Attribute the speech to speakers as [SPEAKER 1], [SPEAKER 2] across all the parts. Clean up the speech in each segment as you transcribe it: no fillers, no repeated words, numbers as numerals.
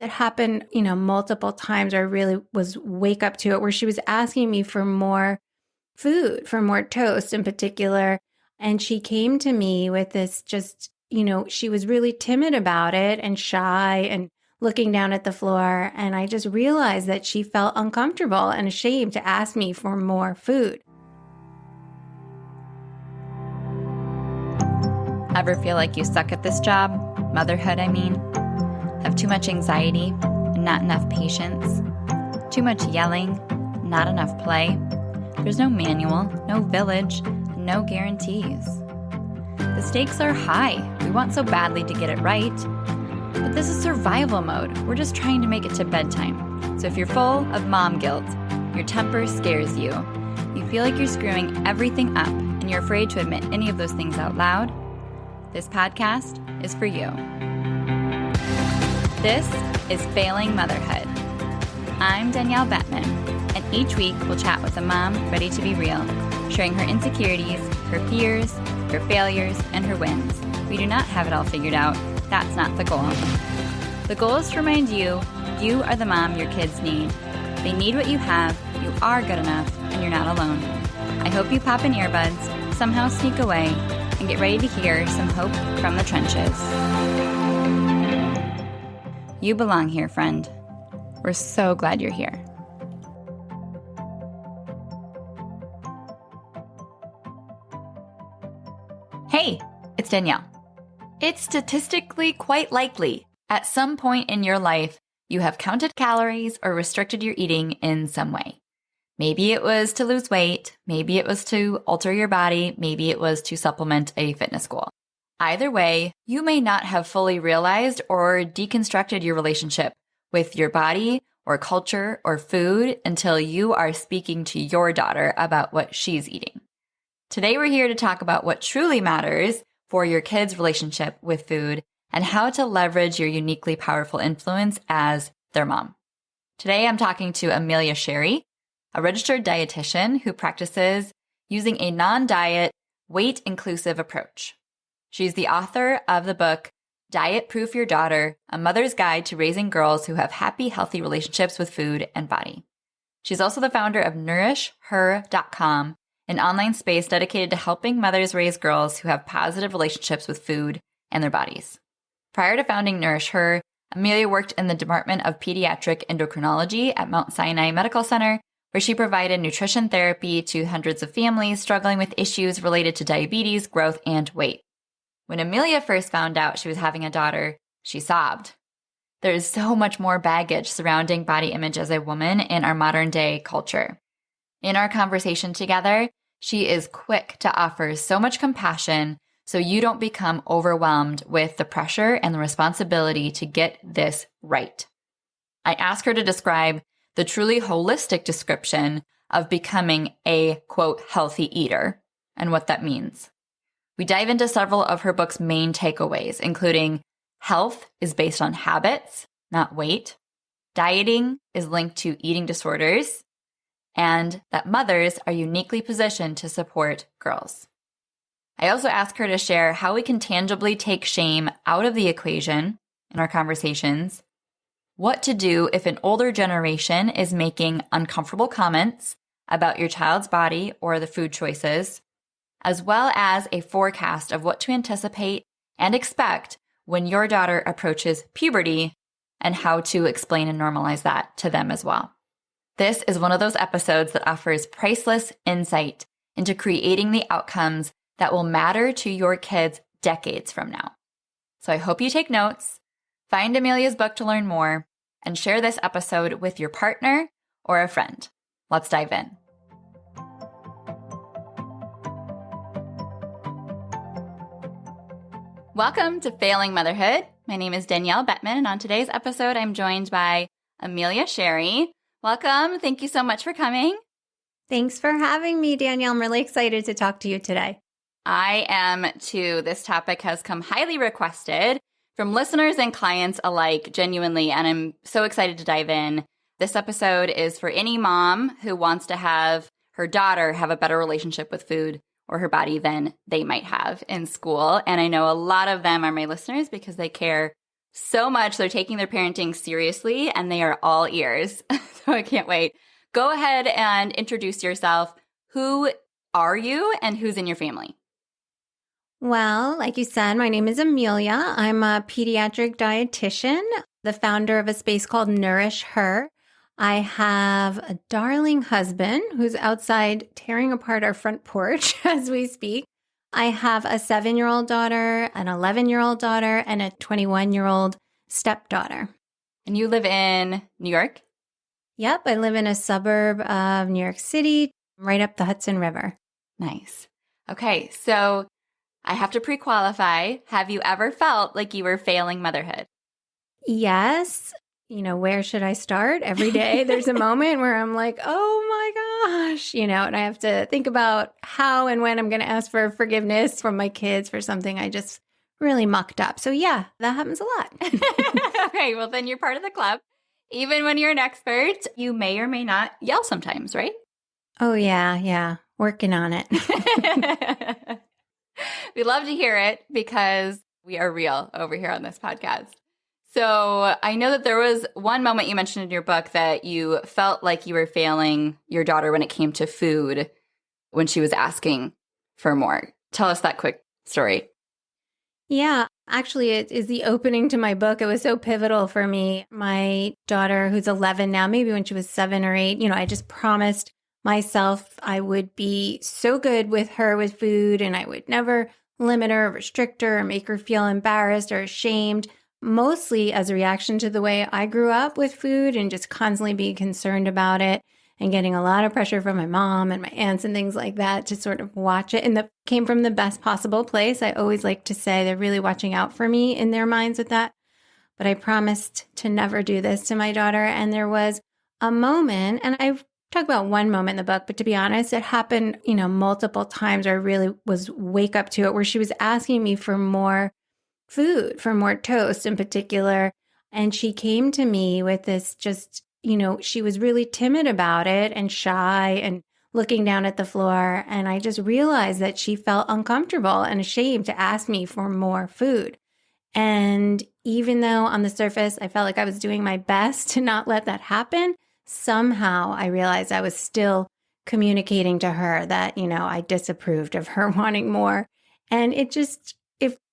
[SPEAKER 1] that happened, multiple times, or really was wake up to it, where she was asking me for more food, for more toast in particular. And she came to me with this she was really timid about it and shy and looking down at the floor. And I just realized that she felt uncomfortable and ashamed to ask me for more food.
[SPEAKER 2] Ever feel like you suck at this job? Motherhood, I mean. Have too much anxiety and not enough patience? Too much yelling, not enough play? There's no manual, no village, no guarantees. The stakes are high. We want so badly to get it right. But this is survival mode. We're just trying to make it to bedtime. So if you're full of mom guilt, your temper scares you, you feel like you're screwing everything up, and you're afraid to admit any of those things out loud, this podcast is for you. This is Failing Motherhood. I'm Danielle Bettman, and each week we'll chat with a mom ready to be real, sharing her insecurities, her fears, her failures, and her wins. We do not have it all figured out. That's not the goal. The goal is to remind you, you are the mom your kids need. They need what you have, you are good enough, and you're not alone. I hope you pop in earbuds, somehow sneak away, and get ready to hear some hope from the trenches. You belong here, friend. We're so glad you're here. Hey, it's Danielle. It's statistically quite likely at some point in your life you have counted calories or restricted your eating in some way. Maybe it was to lose weight, maybe it was to alter your body, maybe it was to supplement a fitness goal. Either way, you may not have fully realized or deconstructed your relationship with your body or culture or food until you are speaking to your daughter about what she's eating. Today we're here to talk about what truly matters for your kids' relationship with food and how to leverage your uniquely powerful influence as their mom. Today I'm talking to Amelia Sherry, a registered dietitian who practices using a non-diet, weight-inclusive approach. She's the author of the book, Diet Proof Your Daughter, A Mother's Guide to Raising Girls Who Have Happy, Healthy Relationships with Food and Body. She's also the founder of NourishHer.com, an online space dedicated to helping mothers raise girls who have positive relationships with food and their bodies. Prior to founding Nourish Her, Amelia worked in the Department of Pediatric Endocrinology at Mount Sinai Medical Center, where she provided nutrition therapy to hundreds of families struggling with issues related to diabetes, growth, and weight. When Amelia first found out she was having a daughter, she sobbed. There is so much more baggage surrounding body image as a woman in our modern-day culture. In our conversation together, she is quick to offer so much compassion so you don't become overwhelmed with the pressure and the responsibility to get this right. I ask her to describe the truly holistic description of becoming a, quote, healthy eater and what that means. We dive into several of her book's main takeaways, including health is based on habits, not weight. Dieting is linked to eating disorders, and that mothers are uniquely positioned to support girls. I also ask her to share how we can tangibly take shame out of the equation in our conversations, what to do if an older generation is making uncomfortable comments about your child's body or the food choices, as well as a forecast of what to anticipate and expect when your daughter approaches puberty and how to explain and normalize that to them as well. This is one of those episodes that offers priceless insight into creating the outcomes that will matter to your kids decades from now. So I hope you take notes, find Amelia's book to learn more, and share this episode with your partner or a friend. Let's dive in. Welcome to Failing Motherhood. My name is Danielle Bettman, and on today's episode, I'm joined by Amelia Sherry. Welcome. Thank you so much for coming.
[SPEAKER 1] Thanks for having me, Danielle. I'm really excited to talk to you today.
[SPEAKER 2] I am too. This topic has come highly requested from listeners and clients alike, genuinely, and I'm so excited to dive in. This episode is for any mom who wants to have her daughter have a better relationship with food or her body than they might have in school. And I know a lot of them are my listeners because they care so much. They're taking their parenting seriously and they are all ears. So I can't wait. Go ahead and introduce yourself. Who are you and who's in your family?
[SPEAKER 1] Well, like you said, my name is Amelia. I'm a pediatric dietitian, the founder of a space called Nourish Her. I have a darling husband who's outside tearing apart our front porch as we speak. I have a 7-year-old daughter, an 11-year-old daughter, and a 21-year-old stepdaughter.
[SPEAKER 2] And you live in New York?
[SPEAKER 1] Yep, I live in a suburb of New York City, right up the Hudson River.
[SPEAKER 2] Nice. Okay, so I have to pre-qualify. Have you ever felt like you were failing motherhood?
[SPEAKER 1] Yes. Where should I start? Every day there's a moment where I'm like, oh my gosh, and I have to think about how and when I'm going to ask for forgiveness from my kids for something I just really mucked up. So yeah, that happens a lot.
[SPEAKER 2] Okay, well then you're part of the club. Even when you're an expert, you may or may not yell sometimes, right?
[SPEAKER 1] Oh yeah. Working on it.
[SPEAKER 2] We love to hear it because we are real over here on this podcast. So I know that there was one moment you mentioned in your book that you felt like you were failing your daughter when it came to food when she was asking for more. Tell us that quick story.
[SPEAKER 1] Yeah, actually, it is the opening to my book. It was so pivotal for me. My daughter, who's 11 now, maybe when she was 7 or 8, I just promised myself I would be so good with her with food and I would never limit her, or restrict her, or make her feel embarrassed or ashamed, mostly as a reaction to the way I grew up with food and just constantly being concerned about it and getting a lot of pressure from my mom and my aunts and things like that to sort of watch it. And that came from the best possible place. I always like to say they're really watching out for me in their minds with that. But I promised to never do this to my daughter. And there was a moment, and I've talked about one moment in the book, but to be honest, it happened, multiple times where I really was wake up to it, where she was asking me for more food, for more toast in particular. And she came to me with this just, she was really timid about it and shy and looking down at the floor. And I just realized that she felt uncomfortable and ashamed to ask me for more food. And even though on the surface, I felt like I was doing my best to not let that happen, somehow I realized I was still communicating to her that, I disapproved of her wanting more. And it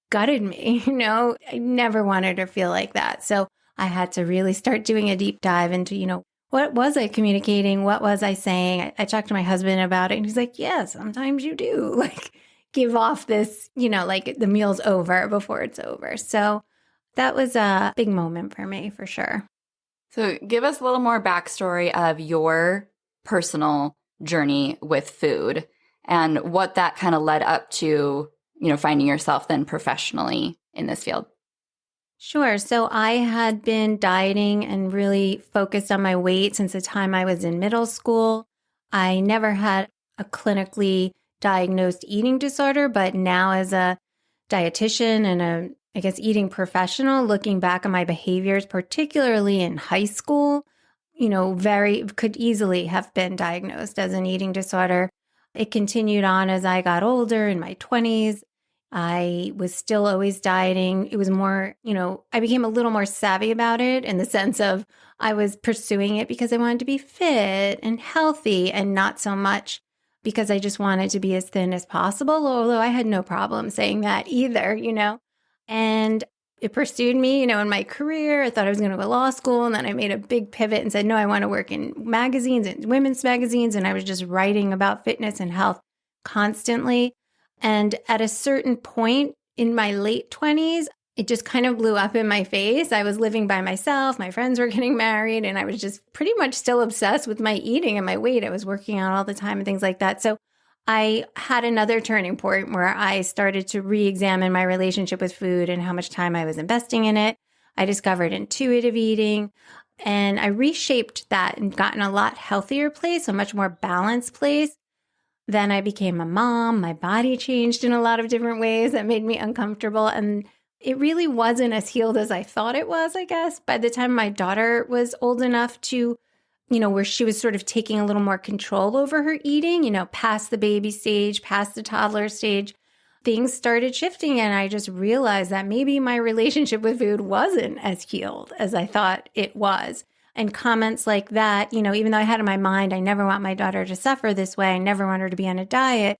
[SPEAKER 1] gutted me, I never wanted her to feel like that. So I had to really start doing a deep dive into, what was I communicating? What was I saying? I talked to my husband about it and he's like, yeah, sometimes you do like give off this, like the meal's over before it's over. So that was a big moment for me for sure.
[SPEAKER 2] So give us a little more backstory of your personal journey with food and what that kind of led up to, finding yourself then professionally in this field.
[SPEAKER 1] Sure. So I had been dieting and really focused on my weight since the time I was in middle school. I never had a clinically diagnosed eating disorder, but now as a dietitian and eating professional, looking back at my behaviors, particularly in high school, could easily have been diagnosed as an eating disorder. It continued on as I got older in my 20s. I was still always dieting. It was more, I became a little more savvy about it in the sense of I was pursuing it because I wanted to be fit and healthy and not so much because I just wanted to be as thin as possible, although I had no problem saying that either, And it pursued me, in my career. I thought I was going to go to law school. And then I made a big pivot and said, no, I want to work in magazines and women's magazines. And I was just writing about fitness and health constantly. And at a certain point in my late 20s, it just kind of blew up in my face. I was living by myself. My friends were getting married. And I was just pretty much still obsessed with my eating and my weight. I was working out all the time and things like that. So I had another turning point where I started to re-examine my relationship with food and how much time I was investing in it. I discovered intuitive eating and I reshaped that and got in a lot healthier place, a much more balanced place. Then I became a mom. My body changed in a lot of different ways that made me uncomfortable. And it really wasn't as healed as I thought it was, I guess. By the time my daughter was old enough to, where she was sort of taking a little more control over her eating, past the baby stage, past the toddler stage, things started shifting. And I just realized that maybe my relationship with food wasn't as healed as I thought it was. And comments like that, even though I had in my mind, I never want my daughter to suffer this way. I never want her to be on a diet.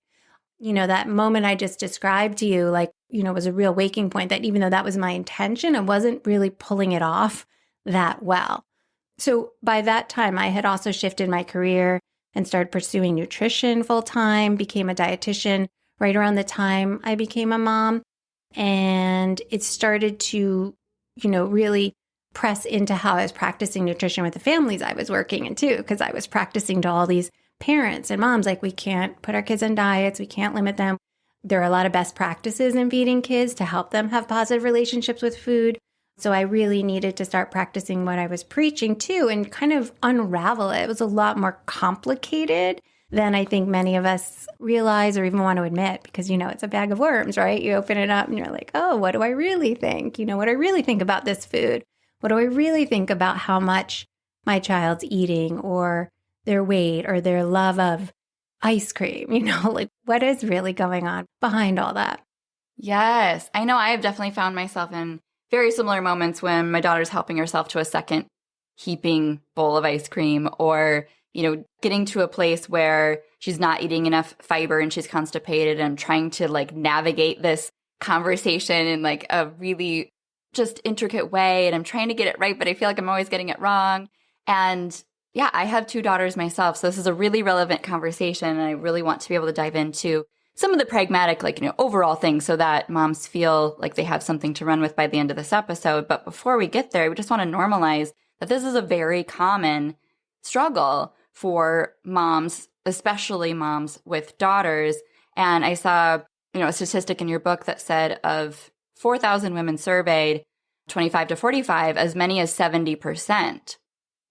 [SPEAKER 1] That moment I just described to you, was a real waking point that even though that was my intention, I wasn't really pulling it off that well. So by that time, I had also shifted my career and started pursuing nutrition full time, became a dietitian right around the time I became a mom. And it started to, really press into how I was practicing nutrition with the families I was working in too, because I was practicing to all these parents and moms, we can't put our kids on diets, we can't limit them. There are a lot of best practices in feeding kids to help them have positive relationships with food. So I really needed to start practicing what I was preaching too and kind of unravel it. It was a lot more complicated than I think many of us realize or even want to admit because, it's a bag of worms, right? You open it up and you're like, oh, what do I really think? What do I really think about this food? What do I really think about how much my child's eating or their weight or their love of ice cream? What is really going on behind all that?
[SPEAKER 2] Yes. I know I have definitely found myself in very similar moments when my daughter's helping herself to a second heaping bowl of ice cream or, getting to a place where she's not eating enough fiber and she's constipated and trying to navigate this conversation in a really just intricate way. And I'm trying to get it right, but I feel like I'm always getting it wrong. And yeah, I have 2 daughters myself. So this is a really relevant conversation. And I really want to be able to dive into some of the pragmatic, overall things so that moms feel like they have something to run with by the end of this episode. But before we get there, we just want to normalize that this is a very common struggle for moms, especially moms with daughters. And I saw, a statistic in your book that said of 4,000 women surveyed, 25 to 45, as many as 70%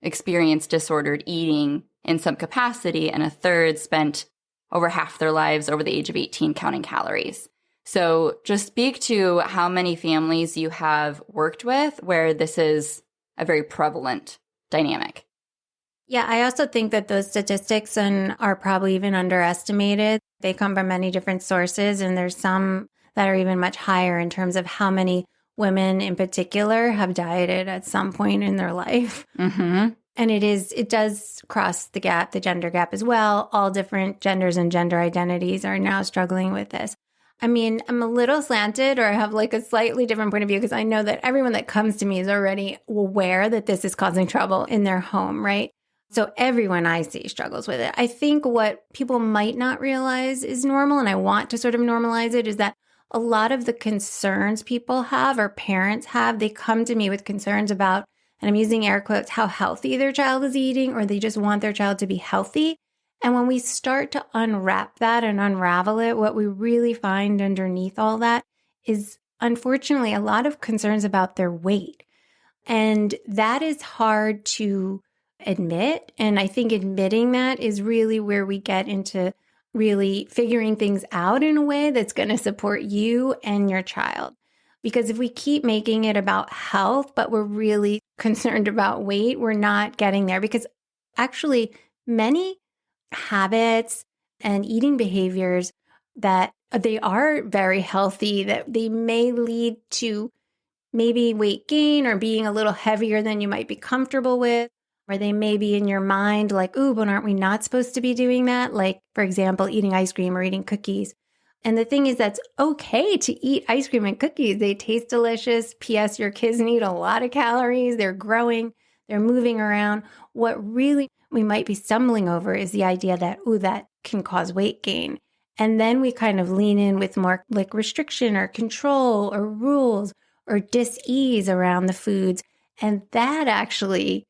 [SPEAKER 2] experienced disordered eating in some capacity, and a third spent over half their lives over the age of 18 counting calories. So just speak to how many families you have worked with where this is a very prevalent dynamic.
[SPEAKER 1] Yeah, I also think that those statistics are probably even underestimated. They come from many different sources, and there's some that are even much higher in terms of how many women in particular have dieted at some point in their life.
[SPEAKER 2] Mm-hmm.
[SPEAKER 1] And it does cross the gap, the gender gap as well. All different genders and gender identities are now struggling with this. I mean, I'm a little slanted or I have a slightly different point of view because I know that everyone that comes to me is already aware that this is causing trouble in their home, right? So everyone I see struggles with it. I think what people might not realize is normal, and I want to sort of normalize it, is that a lot of the concerns people have or parents have, they come to me with concerns about, and I'm using air quotes, how healthy their child is eating, or they just want their child to be healthy. And when we start to unwrap that and unravel it, what we really find underneath all that is, unfortunately, a lot of concerns about their weight. And that is hard to admit. And I think admitting that is really where we get into really figuring things out in a way that's going to support you and your child. Because if we keep making it about health, but we're really concerned about weight, we're not getting there. Because actually, many habits and eating behaviors that they are very healthy, that they may lead to maybe weight gain or being a little heavier than you might be comfortable with, or they may be in your mind ooh, but aren't we not supposed to be doing that? For example, eating ice cream or eating cookies. And the thing is, that's okay to eat ice cream and cookies. They taste delicious. P.S. Your kids need a lot of calories. They're growing. They're moving around. What really we might be stumbling over is the idea that, ooh, that can cause weight gain. And then we kind of lean in with more restriction or control or rules or dis-ease around the foods. And that actually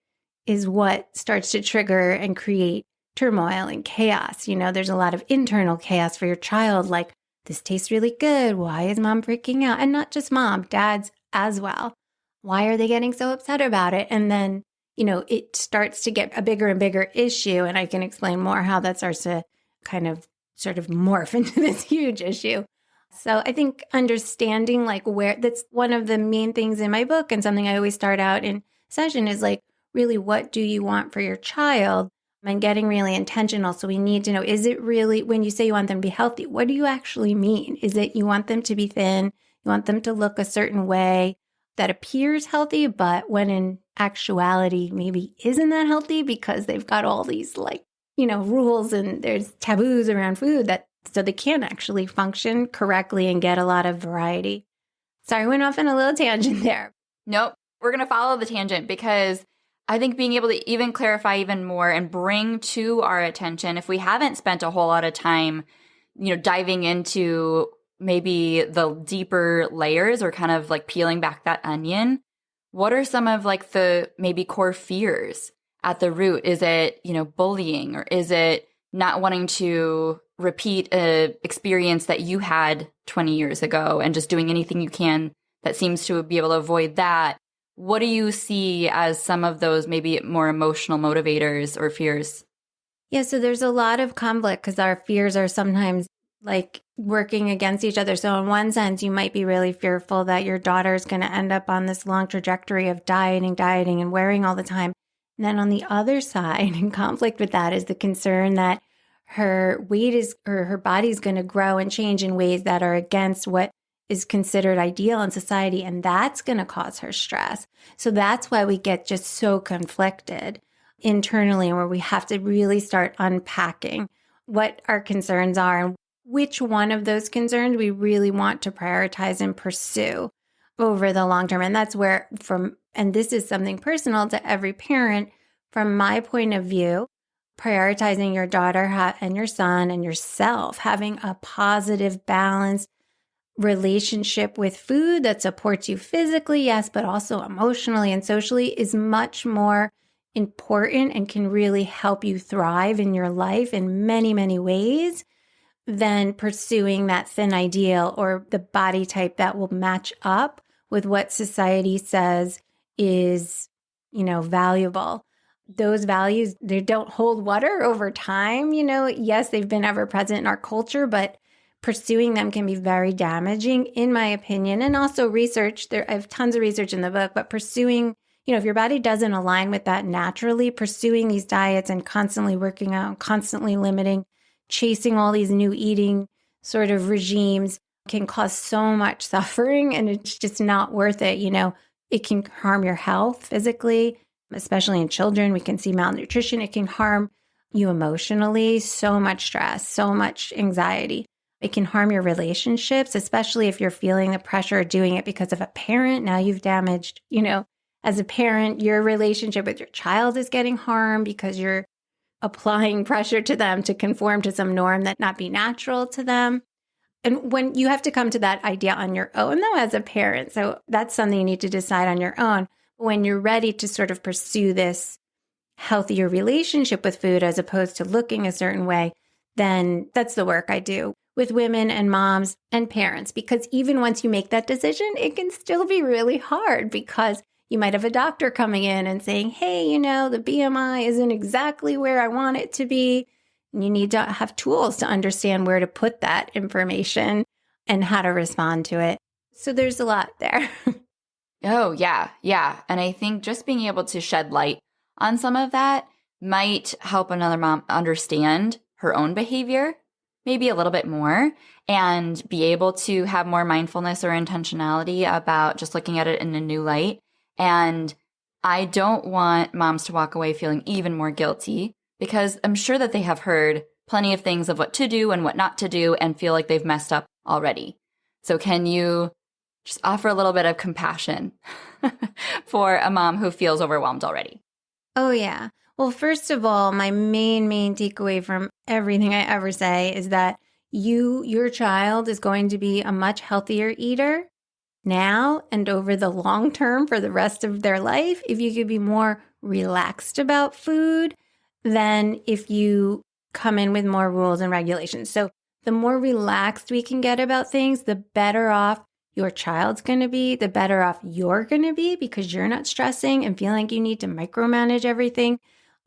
[SPEAKER 1] is what starts to trigger and create turmoil and chaos. There's a lot of internal chaos for your child, this tastes really good. Why is mom freaking out? And not just mom, dads as well. Why are they getting so upset about it? And then, it starts to get a bigger and bigger issue. And I can explain more how that starts to kind of sort of morph into this huge issue. So I think understanding where that's one of the main things in my book, and something I always start out in session is really, what do you want for your child? and getting really intentional. So we need to know, is it really, when you say you want them to be healthy, what do you actually mean? Is it you want them to be thin? You want them to look a certain way that appears healthy, but when in actuality, maybe isn't that healthy because they've got all these rules and there's taboos around food that so they can't actually function correctly and get a lot of variety. Sorry, I went off on a little tangent there.
[SPEAKER 2] Nope. We're going to follow the tangent because I think being able to even clarify even more and bring to our attention, if we haven't spent a whole lot of time, diving into maybe the deeper layers or kind of like peeling back that onion, what are some of like the maybe core fears at the root? Is it, bullying, or is it not wanting to repeat a experience that you had 20 years ago and just doing anything you can that seems to be able to avoid that? What do you see as some of those maybe more emotional motivators or fears?
[SPEAKER 1] Yeah, so there's a lot of conflict because our fears are sometimes like working against each other. So in one sense, you might be really fearful that your daughter is going to end up on this long trajectory of dieting and wearing all the time. And then on the other side, in conflict with that, is the concern that her weight or her body is going to grow and change in ways that are against what is considered ideal in society. And that's going to cause her stress. So that's why we get just so conflicted internally, where we have to really start unpacking what our concerns are and which one of those concerns we really want to prioritize and pursue over the long term. And that's where and this is something personal to every parent, from my point of view, prioritizing your daughter and your son and yourself, having a positive, balanced relationship with food that supports you physically, yes, but also emotionally and socially is much more important and can really help you thrive in your life in many, many ways than pursuing that thin ideal or the body type that will match up with what society says is, valuable. Those values, they don't hold water over time. Yes, they've been ever present in our culture, but pursuing them can be very damaging, in my opinion. And also research, I have tons of research in the book, but pursuing, if your body doesn't align with that naturally, pursuing these diets and constantly working out, constantly limiting, chasing all these new eating sort of regimes can cause so much suffering, and it's just not worth it. It can harm your health physically, especially in children. We can see malnutrition. It can harm you emotionally, so much stress, so much anxiety. It can harm your relationships, especially if you're feeling the pressure of doing it because of a parent. Now you've damaged, as a parent, your relationship with your child is getting harmed because you're applying pressure to them to conform to some norm that not be natural to them. And when you have to come to that idea on your own, though, as a parent, so that's something you need to decide on your own. When you're ready to sort of pursue this healthier relationship with food as opposed to looking a certain way, then that's the work I do with women and moms and parents. Because even once you make that decision, it can still be really hard because you might have a doctor coming in and saying, hey, the BMI isn't exactly where I want it to be. And you need to have tools to understand where to put that information and how to respond to it. So there's a lot there.
[SPEAKER 2] Oh, yeah. Yeah. And I think just being able to shed light on some of that might help another mom understand her own behavior maybe a little bit more and be able to have more mindfulness or intentionality about just looking at it in a new light. And I don't want moms to walk away feeling even more guilty, because I'm sure that they have heard plenty of things of what to do and what not to do and feel like they've messed up already. So can you just offer a little bit of compassion for a mom who feels overwhelmed already?
[SPEAKER 1] Oh, yeah. Well, first of all, my main takeaway from everything I ever say is that your child is going to be a much healthier eater now and over the long term for the rest of their life if you could be more relaxed about food than if you come in with more rules and regulations. So the more relaxed we can get about things, the better off your child's going to be, the better off you're going to be because you're not stressing and feeling like you need to micromanage everything.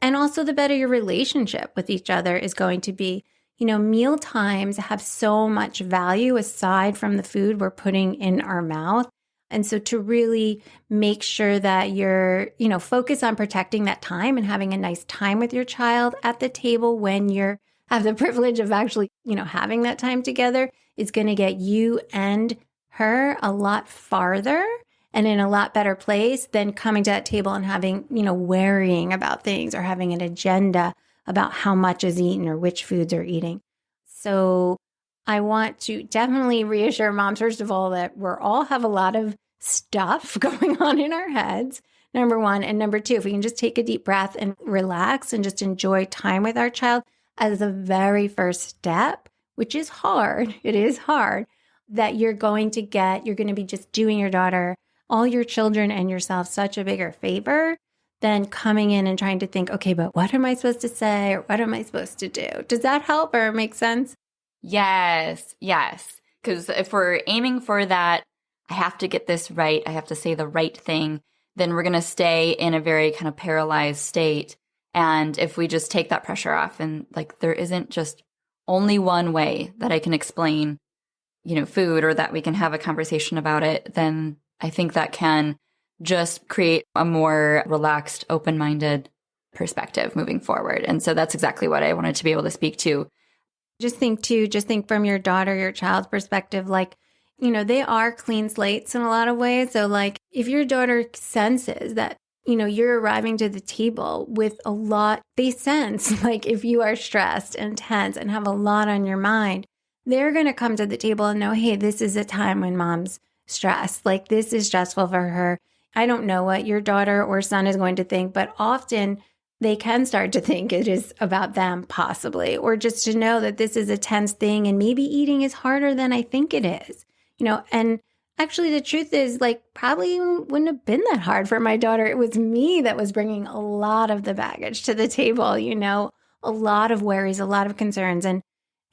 [SPEAKER 1] And also the better your relationship with each other is going to be. Meal times have so much value aside from the food we're putting in our mouth. And so to really make sure that you're, focus on protecting that time and having a nice time with your child at the table when you're have the privilege of actually, having that time together is going to get you and her a lot farther and in a lot better place than coming to that table and having, worrying about things or having an agenda about how much is eaten or which foods are eating. So I want to definitely reassure moms, first of all, that we're all have a lot of stuff going on in our heads, number one. And number two, if we can just take a deep breath and relax and just enjoy time with our child as the very first step, which is hard. It is hard that you're going to be just doing your daughter, all your children and yourself such a bigger favor than coming in and trying to think, okay, but what am I supposed to say or what am I supposed to do? Does that help or make sense?
[SPEAKER 2] Yes. Because if we're aiming for that, I have to get this right, I have to say the right thing, then we're going to stay in a very kind of paralyzed state. And if we just take that pressure off and there isn't just only one way that I can explain, food or that we can have a conversation about it, then I think that can just create a more relaxed, open-minded perspective moving forward. And so that's exactly what I wanted to be able to speak to.
[SPEAKER 1] Just think from your daughter, your child's perspective, they are clean slates in a lot of ways. So if your daughter senses that, you're arriving to the table with a lot, they sense if you are stressed and tense and have a lot on your mind, they're going to come to the table and know, hey, this is a time when mom's stressed. This is stressful for her. I don't know what your daughter or son is going to think, but often they can start to think it is about them possibly, or just to know that this is a tense thing and maybe eating is harder than I think it is, and actually the truth is probably wouldn't have been that hard for my daughter. It was me that was bringing a lot of the baggage to the table, a lot of worries, a lot of concerns. And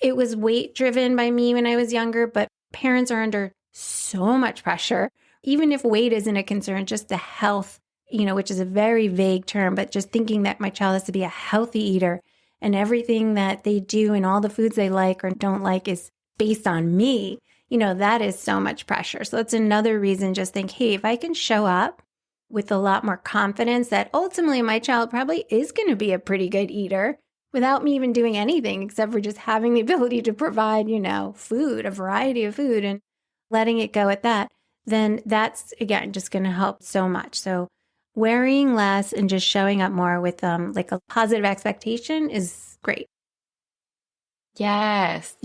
[SPEAKER 1] it was weight driven by me when I was younger, but parents are under so much pressure. Even if weight isn't a concern, just the health, which is a very vague term, but just thinking that my child has to be a healthy eater and everything that they do and all the foods they like or don't like is based on me, that is so much pressure. So that's another reason, just think, hey, if I can show up with a lot more confidence that ultimately my child probably is going to be a pretty good eater without me even doing anything except for just having the ability to provide, food, a variety of food and letting it go at that, then that's, again, just going to help so much. So worrying less and just showing up more with a positive expectation is great.
[SPEAKER 2] Yes.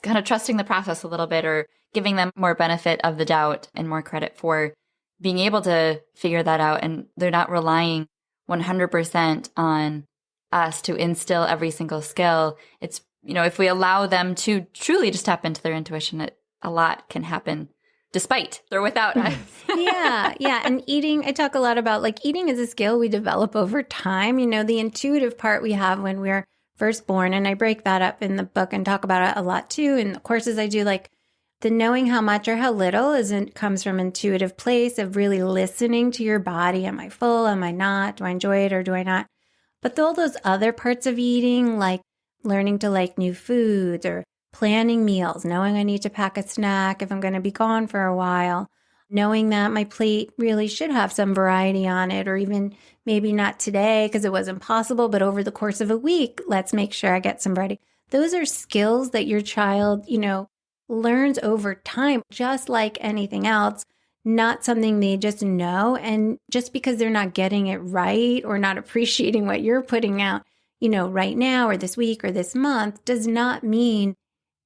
[SPEAKER 2] Kind of trusting the process a little bit or giving them more benefit of the doubt and more credit for being able to figure that out. And they're not relying 100% on us to instill every single skill. It's, if we allow them to truly just tap into their intuition, a lot can happen despite or without us.
[SPEAKER 1] Yeah. And eating, I talk a lot about eating is a skill we develop over time. The intuitive part we have when we're first born, and I break that up in the book and talk about it a lot too. In the courses I do, the knowing how much or how little comes from intuitive place of really listening to your body. Am I full? Am I not? Do I enjoy it or do I not? But all those other parts of eating, like learning to like new foods or planning meals, knowing I need to pack a snack if I'm going to be gone for a while, knowing that my plate really should have some variety on it, or even maybe not today because it wasn't possible, but over the course of a week, let's make sure I get some variety. Those are skills that your child, learns over time, just like anything else, not something they just know. And just because they're not getting it right or not appreciating what you're putting out, right now or this week or this month does not mean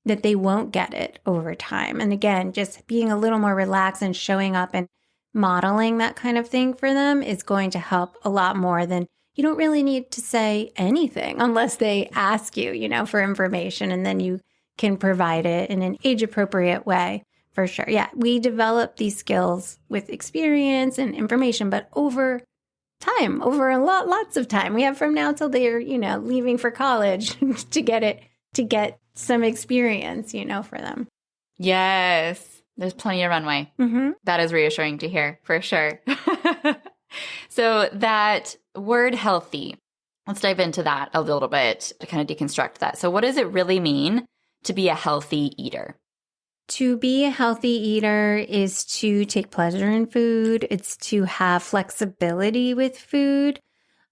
[SPEAKER 1] that they won't get it over time. And again, just being a little more relaxed and showing up and modeling that kind of thing for them is going to help a lot more than you don't really need to say anything unless they ask you, for information, and then you can provide it in an age-appropriate way for sure. Yeah, we develop these skills with experience and information, but over time, over lots of time. We have from now till they're, leaving for college to get some experience, for them.
[SPEAKER 2] Yes. There's plenty of runway.
[SPEAKER 1] Mm-hmm.
[SPEAKER 2] That is reassuring to hear, for sure. So that word healthy, let's dive into that a little bit to kind of deconstruct that. So what does it really mean to be a healthy eater?
[SPEAKER 1] To be a healthy eater is to take pleasure in food. It's to have flexibility with food.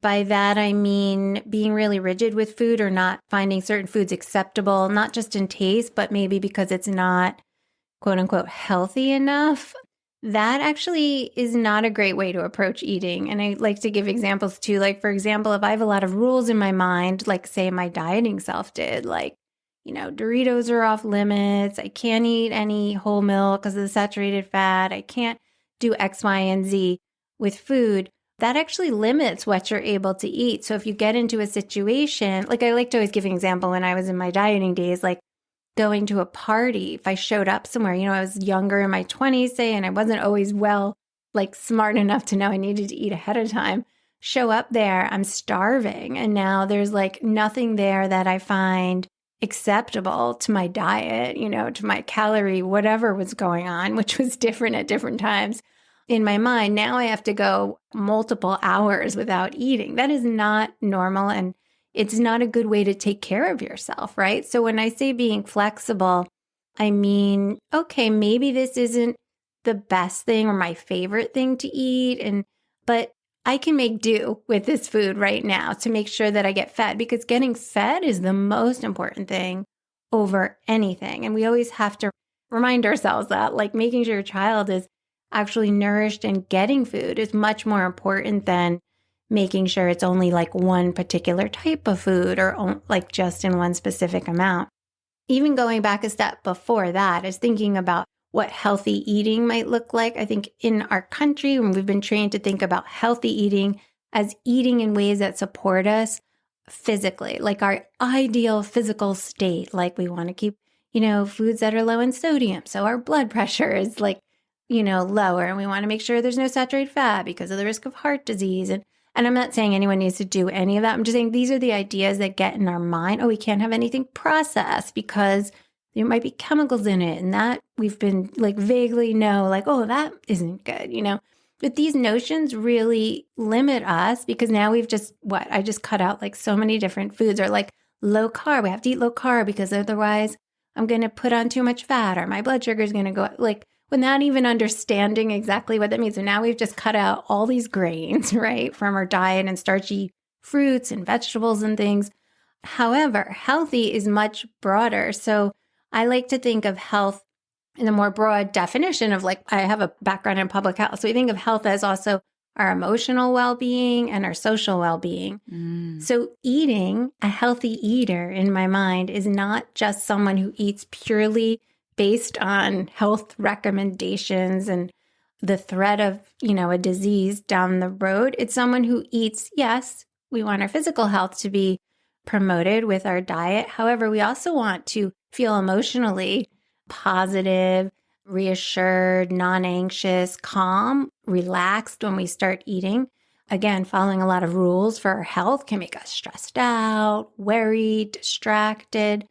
[SPEAKER 1] By that, I mean being really rigid with food or not finding certain foods acceptable, not just in taste, but maybe because it's not quote unquote healthy enough. That actually is not a great way to approach eating. And I like to give examples too. Like, for example, if I have a lot of rules in my mind, like say my dieting self did, like, Doritos are off limits. I can't eat any whole milk because of the saturated fat. I can't do X, Y, and Z with food. That actually limits what you're able to eat. So if you get into a situation, like I like to always give an example when I was in my dieting days, like going to a party, if I showed up somewhere, I was younger in my 20s, say, and I wasn't always smart enough to know I needed to eat ahead of time. Show up there, I'm starving. And now there's nothing there that I find acceptable to my diet, to my calorie, whatever was going on, which was different at different times in my mind. Now I have to go multiple hours without eating. That is not normal. And it's not a good way to take care of yourself, right? So when I say being flexible, I mean, okay, maybe this isn't the best thing or my favorite thing to eat, but I can make do with this food right now to make sure that I get fed, because getting fed is the most important thing over anything. And we always have to remind ourselves that, making sure your child is actually nourished and getting food is much more important than making sure it's only one particular type of food or just in one specific amount. Even going back a step before that is thinking about what healthy eating might look like. I think in our country, when we've been trained to think about healthy eating as eating in ways that support us physically, like our ideal physical state. We want to keep, foods that are low in sodium. So our blood pressure is lower, and we want to make sure there's no saturated fat because of the risk of heart disease. And I'm not saying anyone needs to do any of that. I'm just saying these are the ideas that get in our mind. Oh, we can't have anything processed because there might be chemicals in it. And that we've been vaguely know, oh, that isn't good, But these notions really limit us because now we've I just cut out so many different foods, or low carb. We have to eat low carb because otherwise I'm going to put on too much fat or my blood sugar is going to go without even understanding exactly what that means. So now we've just cut out all these grains, right, from our diet and starchy fruits and vegetables and things. However, healthy is much broader. So I like to think of health in a more broad definition of I have a background in public health. So we think of health as also our emotional well-being and our social well-being. So eating, a healthy eater in my mind is not just someone who eats purely based on health recommendations and the threat of, a disease down the road. It's someone who eats, yes, we want our physical health to be promoted with our diet. However, we also want to feel emotionally positive, reassured, non-anxious, calm, relaxed when we start eating. Again, following a lot of rules for our health can make us stressed out, worried, distracted.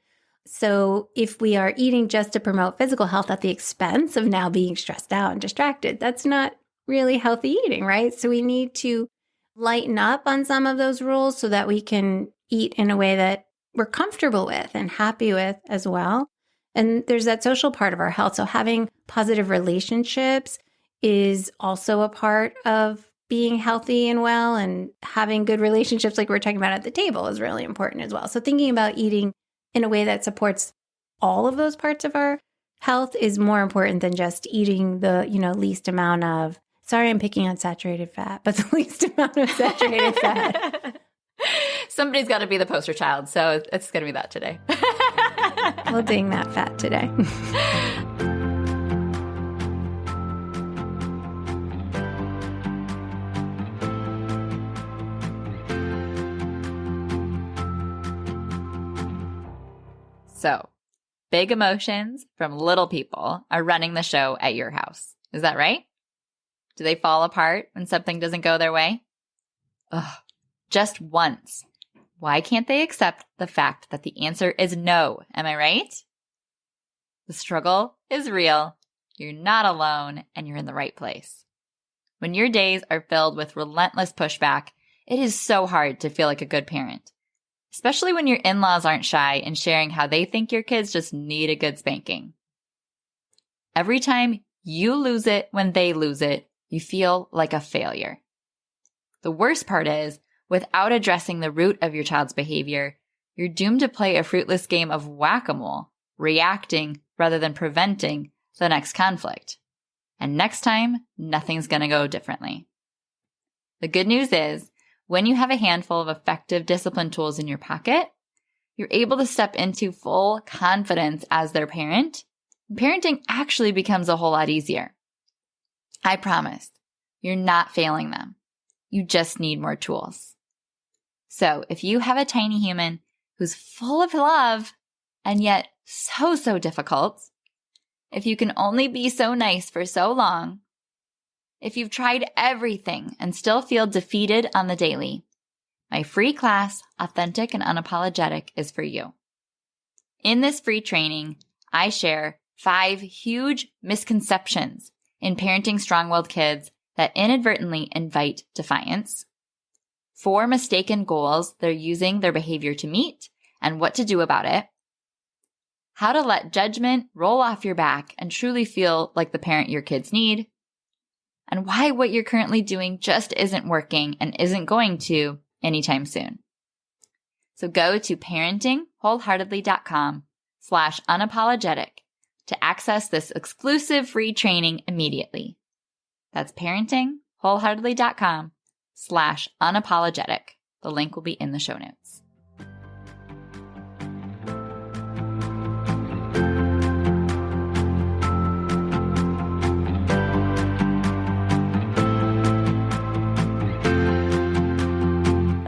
[SPEAKER 1] So if we are eating just to promote physical health at the expense of now being stressed out and distracted, that's not really healthy eating, right? So we need to lighten up on some of those rules so that we can eat in a way that we're comfortable with and happy with as well. And there's that social part of our health. So having positive relationships is also a part of being healthy and well, and having good relationships like we're talking about at the table is really important as well. So thinking about eating in a way that supports all of those parts of our health is more important than just eating the, least amount of, sorry, I'm picking on saturated fat, but the least amount of saturated fat.
[SPEAKER 2] Somebody's got to be the poster child, so it's going to be that today.
[SPEAKER 1] We'll ding that fat today.
[SPEAKER 2] So, big emotions from little people are running the show at your house. Is that right? Do they fall apart when something doesn't go their way? Ugh, just once. Why can't they accept the fact that the answer is no? Am I right? The struggle is real. You're not alone, and you're in the right place. When your days are filled with relentless pushback, it is so hard to feel like a good parent. Especially when your in-laws aren't shy in sharing how they think your kids just need a good spanking. Every time you lose it when they lose it, you feel like a failure. The worst part is, without addressing the root of your child's behavior, you're doomed to play a fruitless game of whack-a-mole, reacting rather than preventing the next conflict. And next time, nothing's going to go differently. The good news is, when you have a handful of effective discipline tools in your pocket, you're able to step into full confidence as their parent. Parenting actually becomes a whole lot easier. I promise, you're not failing them. You just need more tools. So if you have a tiny human who's full of love and yet so difficult, if you can only be so nice for so long, if you've tried everything and still feel defeated on the daily, my free class, Authentic and Unapologetic, is for you. In this free training, I share 5 huge misconceptions in parenting strong-willed kids that inadvertently invite defiance, 4 mistaken goals they're using their behavior to meet, and what to do about it, how to let judgment roll off your back and truly feel like the parent your kids need, and why what you're currently doing just isn't working and isn't going to anytime soon. So go to parentingwholeheartedly.com/unapologetic to access this exclusive free training immediately. That's parentingwholeheartedly.com/unapologetic. The link will be in the show notes.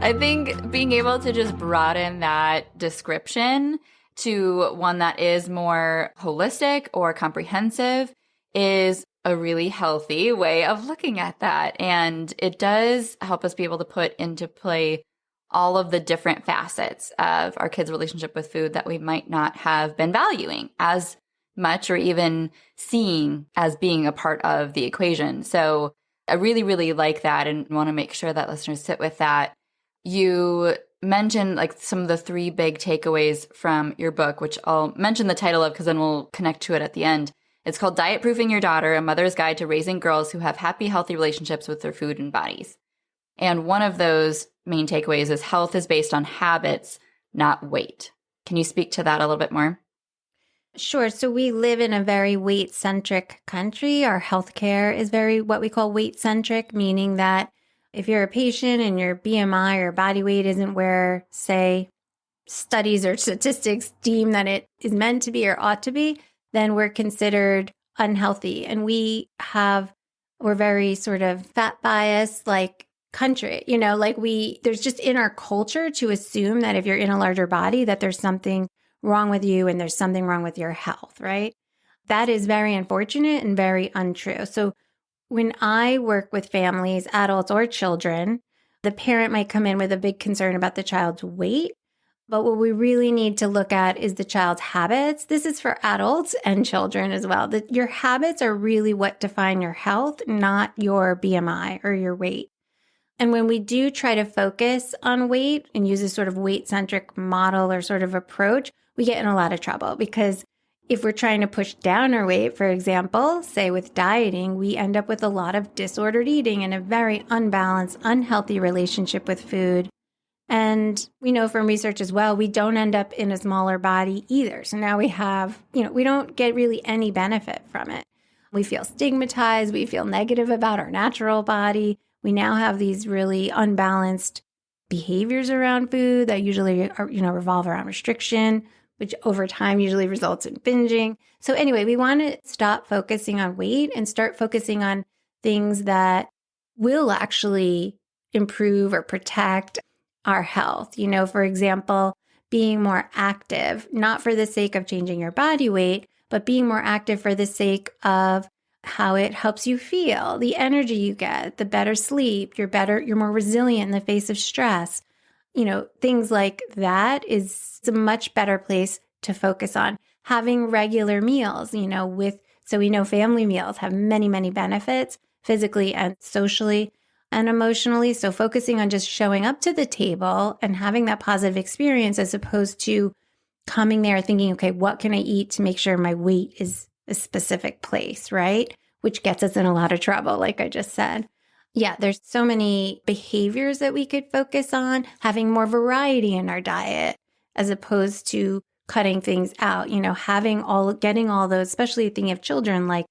[SPEAKER 2] I think being able to just broaden that description to one that is more holistic or comprehensive is a really healthy way of looking at that. And it does help us be able to put into play all of the different facets of our kids' relationship with food that we might not have been valuing as much or even seeing as being a part of the equation. So I really like that and want to make sure that listeners sit with that. You mentioned like some of the 3 big takeaways from your book, which I'll mention the title of because then we'll connect to it at the end. It's called Diet Proofing Your Daughter, A Mother's Guide to Raising Girls Who Have Happy, Healthy Relationships with Their Food and Bodies. And one of those main takeaways is health is based on habits, not weight. Can you speak to that a little bit more?
[SPEAKER 1] Sure. So we live in a very weight-centric country. Our healthcare is very what we call weight-centric, meaning that if you're a patient and your BMI or body weight isn't where, say, studies or statistics deem that it is meant to be or ought to be, then we're considered unhealthy. And we're very sort of fat bias, like country, there's just in our culture to assume that if you're in a larger body, that there's something wrong with you and there's something wrong with your health, right? That is very unfortunate and very untrue. So when I work with families, adults or children, the parent might come in with a big concern about the child's weight. But what we really need to look at is the child's habits. This is for adults and children as well. That your habits are really what define your health, not your BMI or your weight. And when we do try to focus on weight and use a sort of weight-centric model or sort of approach, we get in a lot of trouble because if we're trying to push down our weight, for example, say with dieting, we end up with a lot of disordered eating and a very unbalanced, unhealthy relationship with food. And we know from research as well, we don't end up in a smaller body either. So now we have, we don't get really any benefit from it. We feel stigmatized. We feel negative about our natural body. We now have these really unbalanced behaviors around food that usually are, revolve around restriction, which over time usually results in binging. So anyway, we want to stop focusing on weight and start focusing on things that will actually improve or protect our health. For example, being more active, not for the sake of changing your body weight, but being more active for the sake of how it helps you feel, the energy you get, the better sleep, you're more resilient in the face of stress. Things like that is a much better place to focus on. Having regular meals, so we know family meals have many, many benefits physically and socially and emotionally. So focusing on just showing up to the table and having that positive experience as opposed to coming there thinking, okay, what can I eat to make sure my weight is a specific place, right? Which gets us in a lot of trouble, like I just said. Yeah, there's so many behaviors that we could focus on, having more variety in our diet as opposed to cutting things out, getting all those, especially thinking of children, like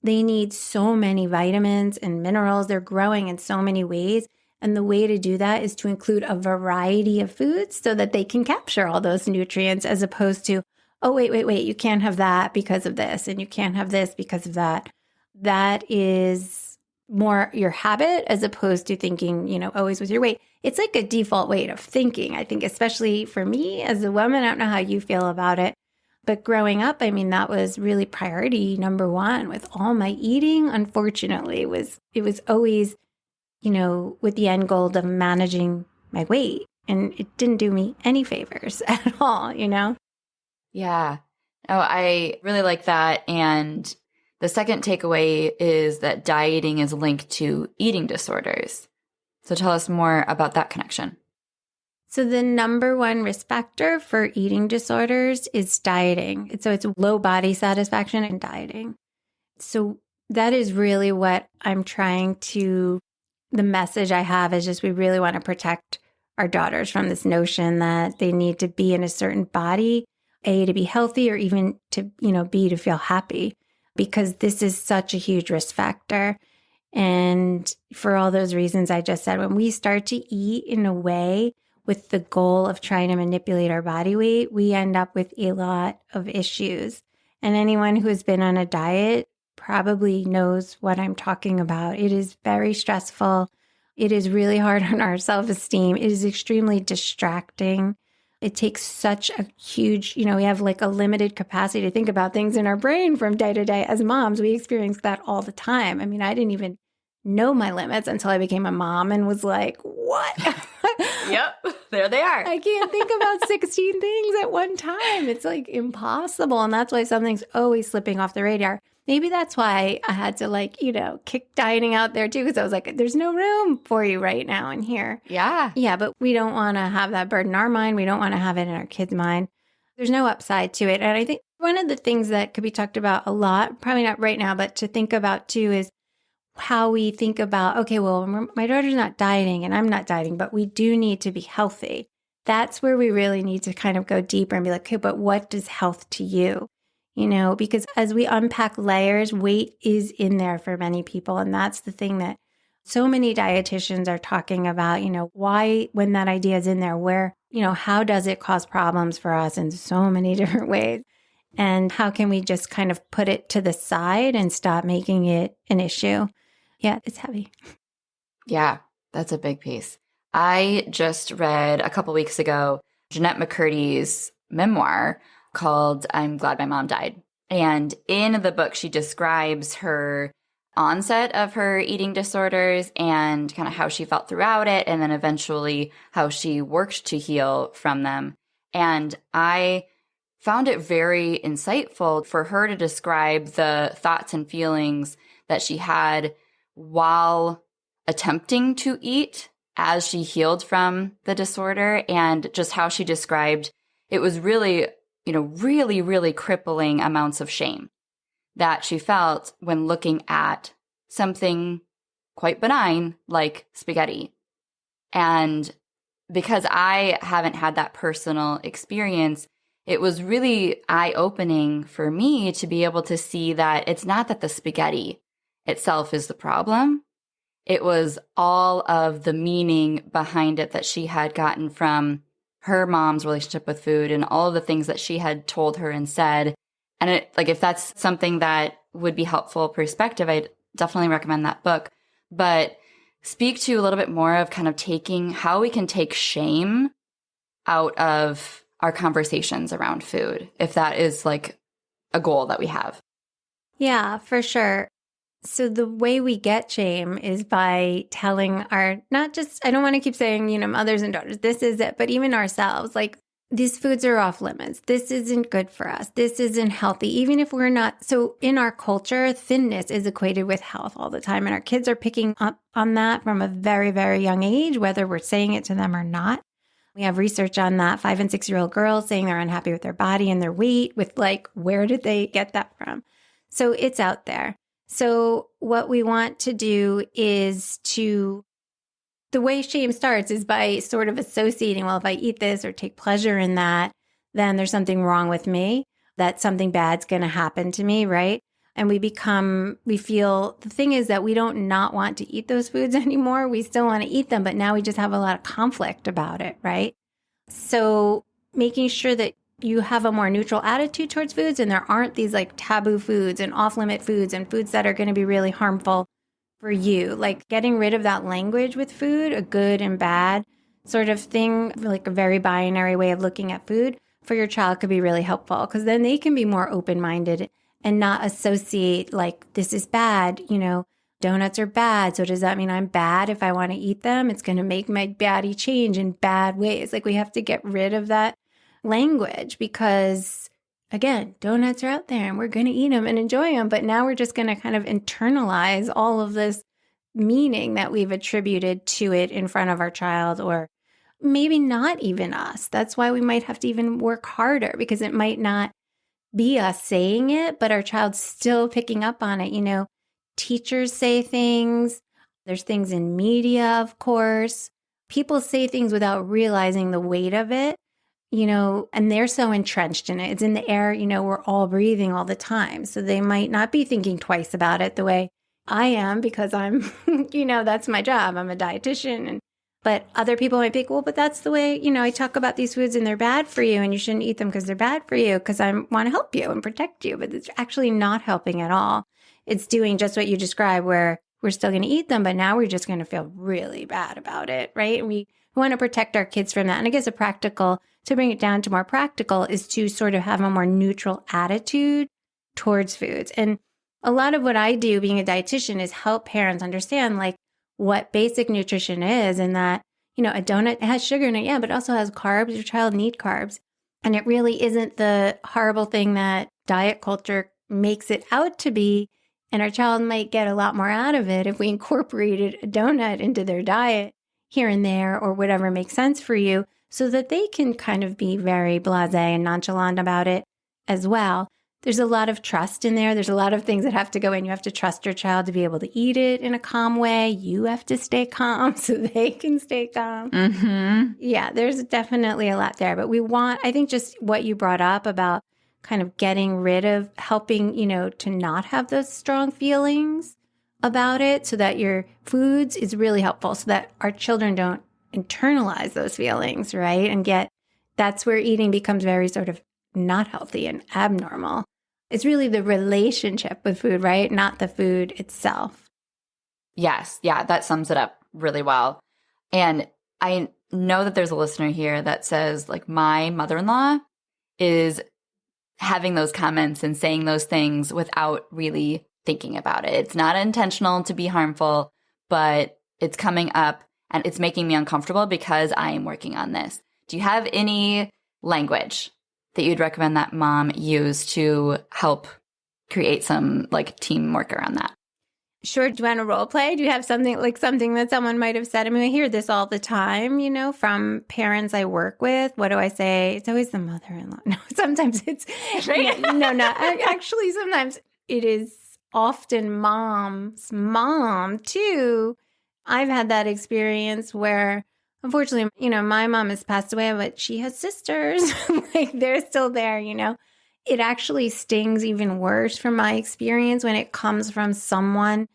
[SPEAKER 1] they need so many vitamins and minerals. They're growing in so many ways. And the way to do that is to include a variety of foods so that they can capture all those nutrients as opposed to, oh, wait, you can't have that because of this, and you can't have this because of that. That is more your habit as opposed to thinking, always with your weight. It's like a default way of thinking, I think, especially for me as a woman. I don't know how you feel about it. But growing up, that was really priority number one with all my eating. Unfortunately, it was always, with the end goal of managing my weight. And it didn't do me any favors at all,
[SPEAKER 2] Yeah. Oh, I really like that. And the second takeaway is that dieting is linked to eating disorders. So tell us more about that connection.
[SPEAKER 1] So the number one risk factor for eating disorders is dieting. So it's low body satisfaction and dieting. So that is really what I'm the message I have is just we really want to protect our daughters from this notion that they need to be in a certain body, A, to be healthy, or even to, B, to feel happy, because this is such a huge risk factor. And for all those reasons I just said, when we start to eat in a way with the goal of trying to manipulate our body weight, we end up with a lot of issues. And anyone who has been on a diet probably knows what I'm talking about. It is very stressful. It is really hard on our self-esteem. It is extremely distracting. It takes such a huge, we have like a limited capacity to think about things in our brain from day to day. As moms, we experience that all the time. I didn't even know my limits until I became a mom and was like, what?
[SPEAKER 2] Yep, there they are.
[SPEAKER 1] I can't think about 16 things at one time. It's like impossible. And that's why something's always slipping off the radar. Maybe that's why I had to kick dieting out there too, because I was like, there's no room for you right now in here.
[SPEAKER 2] Yeah.
[SPEAKER 1] Yeah, but we don't want to have that burden in our mind. We don't want to have it in our kids' mind. There's no upside to it. And I think one of the things that could be talked about a lot, probably not right now, but to think about too is how we think about, okay, well, my daughter's not dieting and I'm not dieting, but we do need to be healthy. That's where we really need to kind of go deeper and be like, okay, but what does health to you? Because as we unpack layers, weight is in there for many people. And that's the thing that so many dietitians are talking about, why, when that idea is in there, where, how does it cause problems for us in so many different ways? And how can we just kind of put it to the side and stop making it an issue? Yeah, it's heavy.
[SPEAKER 2] Yeah, that's a big piece. I just read a couple weeks ago Jeanette McCurdy's memoir called I'm Glad My Mom Died. And in the book, she describes her onset of her eating disorders and kind of how she felt throughout it, and then eventually how she worked to heal from them. And I found it very insightful for her to describe the thoughts and feelings that she had while attempting to eat as she healed from the disorder, and just how she described it was really, really, really crippling amounts of shame that she felt when looking at something quite benign like spaghetti. And because I haven't had that personal experience, it was really eye-opening for me to be able to see that it's not that the spaghetti itself is the problem. It was all of the meaning behind it that she had gotten from her mom's relationship with food and all of the things that she had told her and said. And if that's something that would be helpful perspective, I'd definitely recommend that book. But speak to a little bit more of kind of how we can take shame out of our conversations around food, if that is like a goal that we have.
[SPEAKER 1] Yeah, for sure. So the way we get shame is by telling I don't want to keep saying, mothers and daughters, this is it, but even ourselves, like these foods are off limits. This isn't good for us. This isn't healthy. Even if we're not. So in our culture, thinness is equated with health all the time. And our kids are picking up on that from a very, very young age, whether we're saying it to them or not. We have research on that. 5- and 6-year-old girls saying they're unhappy with their body and their weight with where did they get that from? So it's out there. So what we want to do is the way shame starts is by sort of associating, well, if I eat this or take pleasure in that, then there's something wrong with me, that something bad's going to happen to me, right? And we feel, the thing is that we don't not want to eat those foods anymore. We still want to eat them, but now we just have a lot of conflict about it, right? So making sure that you have a more neutral attitude towards foods and there aren't these like taboo foods and off-limit foods and foods that are going to be really harmful for you, like getting rid of that language with food, a good and bad sort of thing, like a very binary way of looking at food for your child could be really helpful because then they can be more open-minded and not associate like this is bad, donuts are bad. So does that mean I'm bad if I want to eat them? It's going to make my body change in bad ways. Like we have to get rid of that language because again, donuts are out there and we're going to eat them and enjoy them. But now we're just going to kind of internalize all of this meaning that we've attributed to it in front of our child, or maybe not even us. That's why we might have to even work harder because it might not be us saying it, but our child's still picking up on it. Teachers say things. There's things in media, of course. People say things without realizing the weight of it. And they're so entrenched in it. It's in the air, we're all breathing all the time. So they might not be thinking twice about it the way I am because I'm, that's my job. I'm a dietitian. But other people might think, well, but that's the way, I talk about these foods and they're bad for you and you shouldn't eat them because they're bad for you because I want to help you and protect you. But it's actually not helping at all. It's doing just what you described where we're still going to eat them, but now we're just going to feel really bad about it, right? And we want to protect our kids from that. And I guess to bring it down to more practical is to sort of have a more neutral attitude towards foods. And a lot of what I do being a dietitian is help parents understand like what basic nutrition is and that, a donut has sugar in it, yeah, but it also has carbs. Your child needs carbs. And it really isn't the horrible thing that diet culture makes it out to be. And our child might get a lot more out of it if we incorporated a donut into their diet here and there or whatever makes sense for you so that they can kind of be very blasé and nonchalant about it as well. There's a lot of trust in there. There's a lot of things that have to go in. You have to trust your child to be able to eat it in a calm way. You have to stay calm so they can stay calm.
[SPEAKER 2] Mm-hmm.
[SPEAKER 1] Yeah, there's definitely a lot there. But I think just what you brought up about kind of getting rid of helping, to not have those strong feelings about it so that your foods is really helpful so that our children don't internalize those feelings, right? And that's where eating becomes very sort of not healthy and abnormal. It's really the relationship with food, right? Not the food itself.
[SPEAKER 2] Yes. Yeah, that sums it up really well. And I know that there's a listener here that says, like, my mother-in-law is having those comments and saying those things without really thinking about it. It's not intentional to be harmful, but it's coming up and it's making me uncomfortable because I am working on this. Do you have any language that you'd recommend that mom use to help create some like teamwork around that?
[SPEAKER 1] Sure. Do you want to role play? Do you have something that someone might have said? I mean, I hear this all the time, from parents I work with. What do I say? It's always the mother-in-law. No, sometimes it's,
[SPEAKER 2] right?
[SPEAKER 1] No. Actually, sometimes it is often mom's mom too. I've had that experience where, unfortunately, my mom has passed away, but she has sisters. Like they're still there, It actually stings even worse from my experience when it comes from someone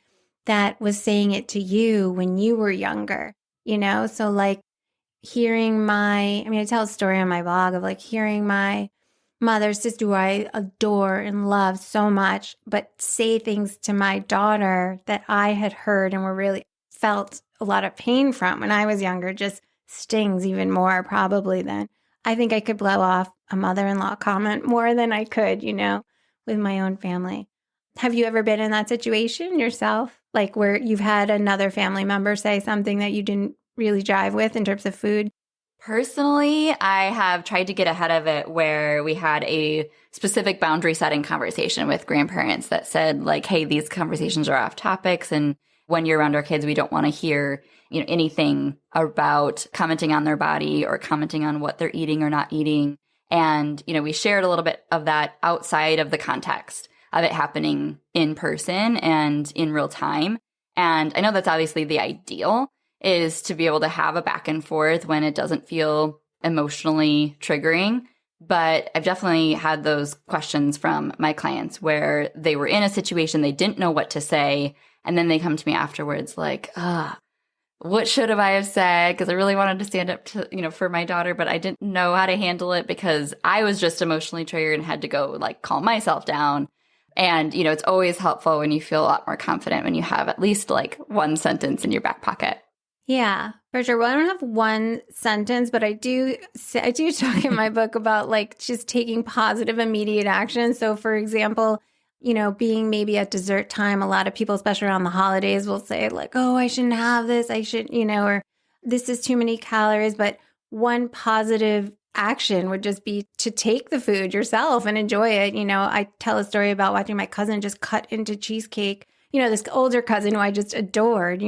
[SPEAKER 1] that was saying it to you when you were younger, So like I tell a story on my blog of like hearing my mother's sister, who I adore and love so much, but say things to my daughter that I had heard and were really felt a lot of pain from when I was younger, just stings even more probably than I think I could blow off a mother-in-law comment more than I could, with my own family. Have you ever been in that situation yourself? Like where you've had another family member say something that you didn't really jive with in terms of food?
[SPEAKER 2] Personally, I have tried to get ahead of it where we had a specific boundary setting conversation with grandparents that said like, hey, these conversations are off topics. And when you're around our kids, we don't want to hear anything about commenting on their body or commenting on what they're eating or not eating. And, we shared a little bit of that outside of the context of it happening in person and in real time. And I know that's obviously the ideal, is to be able to have a back and forth when it doesn't feel emotionally triggering. But I've definitely had those questions from my clients where they were in a situation, they didn't know what to say. And then they come to me afterwards like, what should have I have said? Because I really wanted to stand up to, for my daughter, but I didn't know how to handle it because I was just emotionally triggered and had to go like calm myself down. And, it's always helpful when you feel a lot more confident when you have at least like one sentence in your back pocket.
[SPEAKER 1] Yeah, for sure. Well, I don't have one sentence, but I do talk in my book about like just taking positive immediate action. So for example, being maybe at dessert time, a lot of people, especially around the holidays, will say like, oh, I shouldn't have this. I should, or this is too many calories. But one positive action would just be to take the food yourself and enjoy it. I tell a story about watching my cousin just cut into cheesecake, this older cousin who I just adored,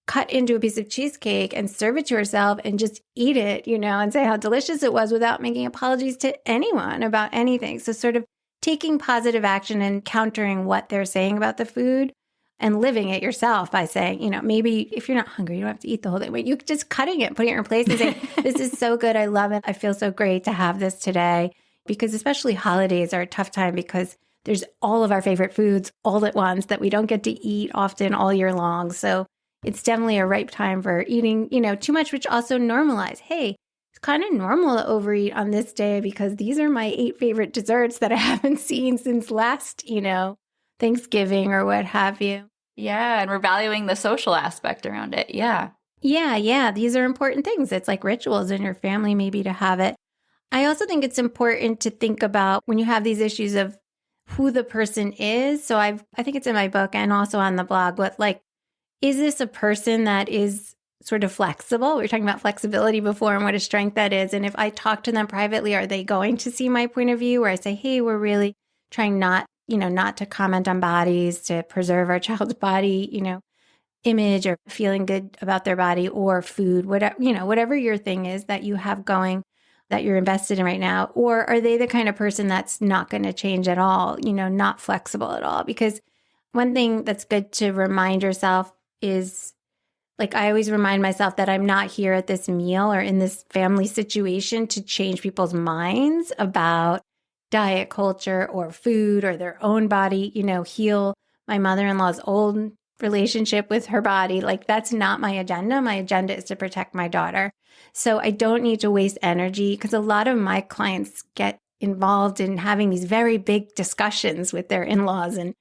[SPEAKER 1] cut into a piece of cheesecake and serve it to herself and just eat it, and say how delicious it was without making apologies to anyone about anything. So sort of taking positive action and countering what they're saying about the food and living it yourself by saying, maybe if you're not hungry, you don't have to eat the whole thing, but you just cutting it, putting it in place and saying, this is so good. I love it. I feel so great to have this today. Because especially holidays are a tough time because there's all of our favorite foods all at once that we don't get to eat often all year long. So it's definitely a ripe time for eating, too much, which also normalize, hey, it's kind of normal to overeat on this day because these are my 8 favorite desserts that I haven't seen since last, Thanksgiving or what have you.
[SPEAKER 2] Yeah. And we're valuing the social aspect around it. Yeah.
[SPEAKER 1] Yeah. These are important things. It's like rituals in your family, maybe to have it. I also think it's important to think about when you have these issues of who the person is. So I think it's in my book and also on the blog, but like, is this a person that is sort of flexible? We were talking about flexibility before and what a strength that is. And if I talk to them privately, are they going to see my point of view where I say, hey, we're really trying not to comment on bodies, to preserve our child's body, image or feeling good about their body or food, whatever your thing is that you have going that you're invested in right now? Or are they the kind of person that's not going to change at all, not flexible at all? Because one thing that's good to remind yourself is, like, I always remind myself that I'm not here at this meal or in this family situation to change people's minds about diet culture or food or their own body, heal my mother-in-law's old relationship with her body. Like, that's not my agenda. My agenda is to protect my daughter. So I don't need to waste energy because a lot of my clients get involved in having these very big discussions with their in-laws and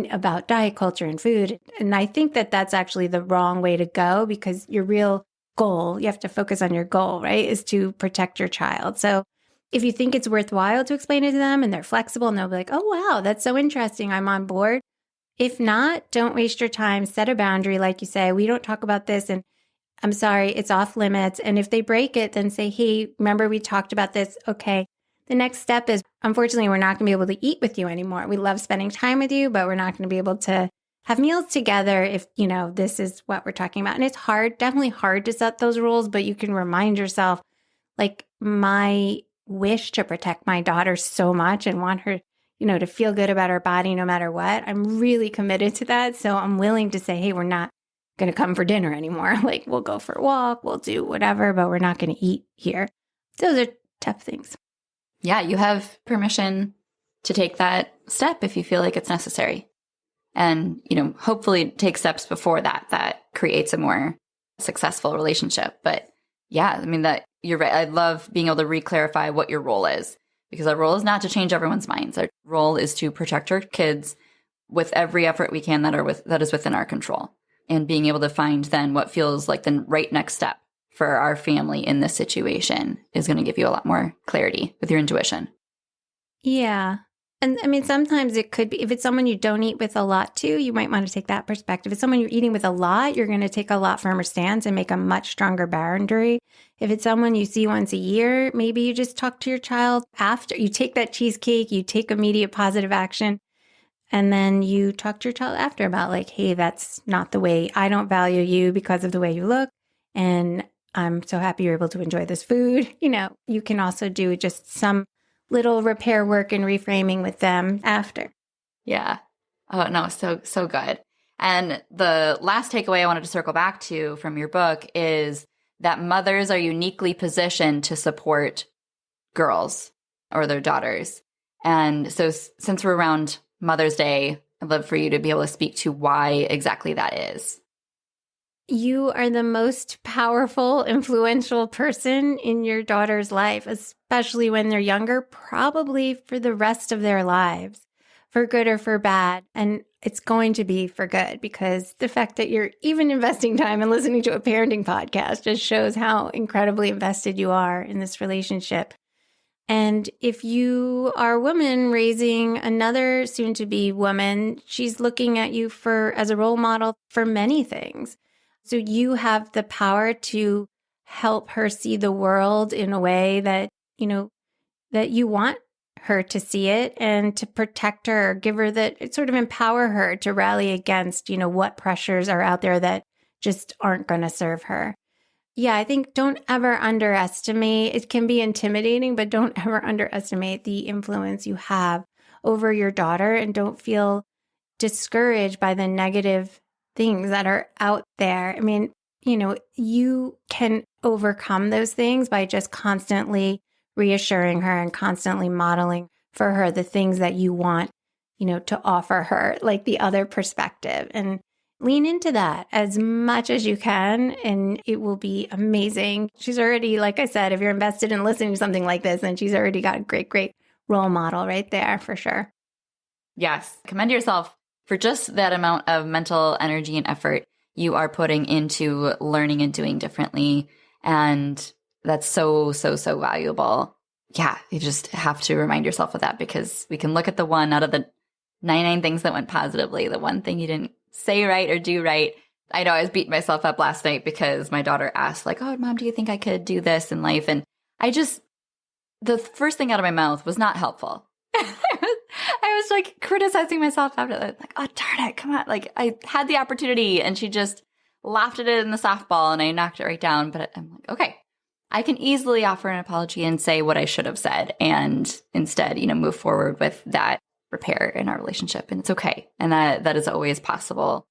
[SPEAKER 1] about diet culture and food. And I think that that's actually the wrong way to go because your real goal, you have to focus on your goal, right, is to protect your child. So if you think it's worthwhile to explain it to them and they're flexible and they'll be like, oh, wow, that's so interesting, I'm on board. If not, don't waste your time. Set a boundary. Like you say, we don't talk about this and I'm sorry, it's off limits. And if they break it, then say, hey, remember we talked about this? Okay. The next step is, unfortunately, we're not going to be able to eat with you anymore. We love spending time with you, but we're not going to be able to have meals together if, this is what we're talking about. And it's hard, definitely hard to set those rules, but you can remind yourself, like, my wish to protect my daughter so much and want her, to feel good about her body no matter what. I'm really committed to that. So I'm willing to say, hey, we're not going to come for dinner anymore. Like, we'll go for a walk, we'll do whatever, but we're not going to eat here. Those are tough things.
[SPEAKER 2] Yeah, you have permission to take that step if you feel like it's necessary. And, hopefully take steps before that creates a more successful relationship. But yeah, I mean, that you're right. I love being able to re-clarify what your role is, because our role is not to change everyone's minds. Our role is to protect our kids with every effort we can that is within our control, and being able to find then what feels like the right next step for our family in this situation is going to give you a lot more clarity with your intuition.
[SPEAKER 1] Yeah. And I mean, sometimes it could be, if it's someone you don't eat with a lot too, you might want to take that perspective. If it's someone you're eating with a lot, you're going to take a lot firmer stance and make a much stronger boundary. If it's someone you see once a year, maybe you just talk to your child after. You take that cheesecake, you take immediate positive action, and then you talk to your child after about like, hey, that's not the way, I don't value you because of the way you look. And I'm so happy you're able to enjoy this food. You can also do just some little repair work and reframing with them after.
[SPEAKER 2] Yeah. Oh, no, so good. And the last takeaway I wanted to circle back to from your book is that mothers are uniquely positioned to support girls or their daughters. And so since we're around Mother's Day, I'd love for you to be able to speak to why exactly that is.
[SPEAKER 1] You are the most powerful, influential person in your daughter's life, especially when they're younger, probably for the rest of their lives, for good or for bad. And it's going to be for good, because the fact that you're even investing time and listening to a parenting podcast just shows how incredibly invested you are in this relationship. And if you are a woman raising another soon-to-be woman, she's looking at you as a role model for many things. So you have the power to help her see the world in a way that, that you want her to see it, and to protect her, give her sort of empower her to rally against, what pressures are out there that just aren't going to serve her. Yeah, I think don't ever underestimate. It can be intimidating, but don't ever underestimate the influence you have over your daughter, and don't feel discouraged by the negative things that are out there. I mean, you can overcome those things by just constantly reassuring her and constantly modeling for her the things that you want, to offer her, like the other perspective, and lean into that as much as you can, and it will be amazing. She's already, like I said, if you're invested in listening to something like this, then she's already got a great, great role model right there for sure.
[SPEAKER 2] Yes. Commend yourself for just that amount of mental energy and effort you are putting into learning and doing differently. And that's so, so, so valuable. Yeah. You just have to remind yourself of that, because we can look at the one out of the 99 things that went positively, the one thing you didn't say right or do right. I know I was beating myself up last night because my daughter asked, like, oh, Mom, do you think I could do this in life? And the first thing out of my mouth was not helpful. I was like criticizing myself after that. Like, oh, darn it, come on. Like, I had the opportunity and she just laughed at it in the softball and I knocked it right down. But I'm like, okay, I can easily offer an apology and say what I should have said, and instead, move forward with that repair in our relationship. And it's okay. And that is always possible.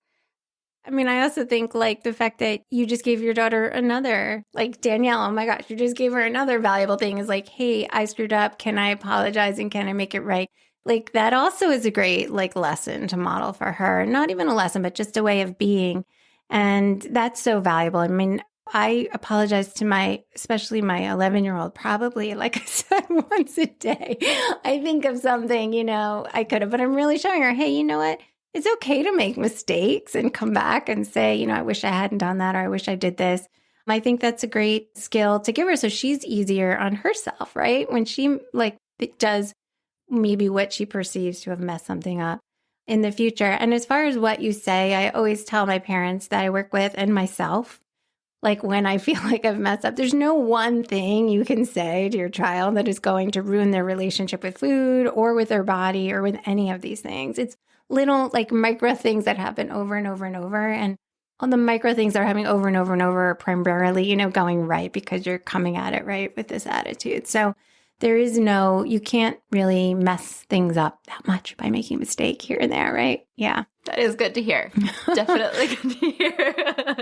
[SPEAKER 1] I mean, I also think like the fact that you just gave your daughter another, like Danielle, oh my gosh, you just gave her another valuable thing is like, hey, I screwed up. Can I apologize and can I make it right? Like that also is a great like lesson to model for her. Not even a lesson, but just a way of being. And that's so valuable. I mean, I apologize to especially my 11-year-old, probably, like I said, once a day. I think of something, I could have, but I'm really showing her, hey, you know what? It's okay to make mistakes and come back and say, I wish I hadn't done that, or I wish I did this. I think that's a great skill to give her so she's easier on herself, right? When she does maybe what she perceives to have messed something up in the future. And as far as what you say, I always tell my parents that I work with and myself, like when I feel like I've messed up, there's no one thing you can say to your child that is going to ruin their relationship with food or with their body or with any of these things. It's little like micro things that happen over and over and over. And all the micro things that are happening over and over and over are primarily, going right because you're coming at it right with this attitude. So you can't really mess things up that much by making a mistake here and there, right? Yeah.
[SPEAKER 2] That is good to hear. Definitely good to hear.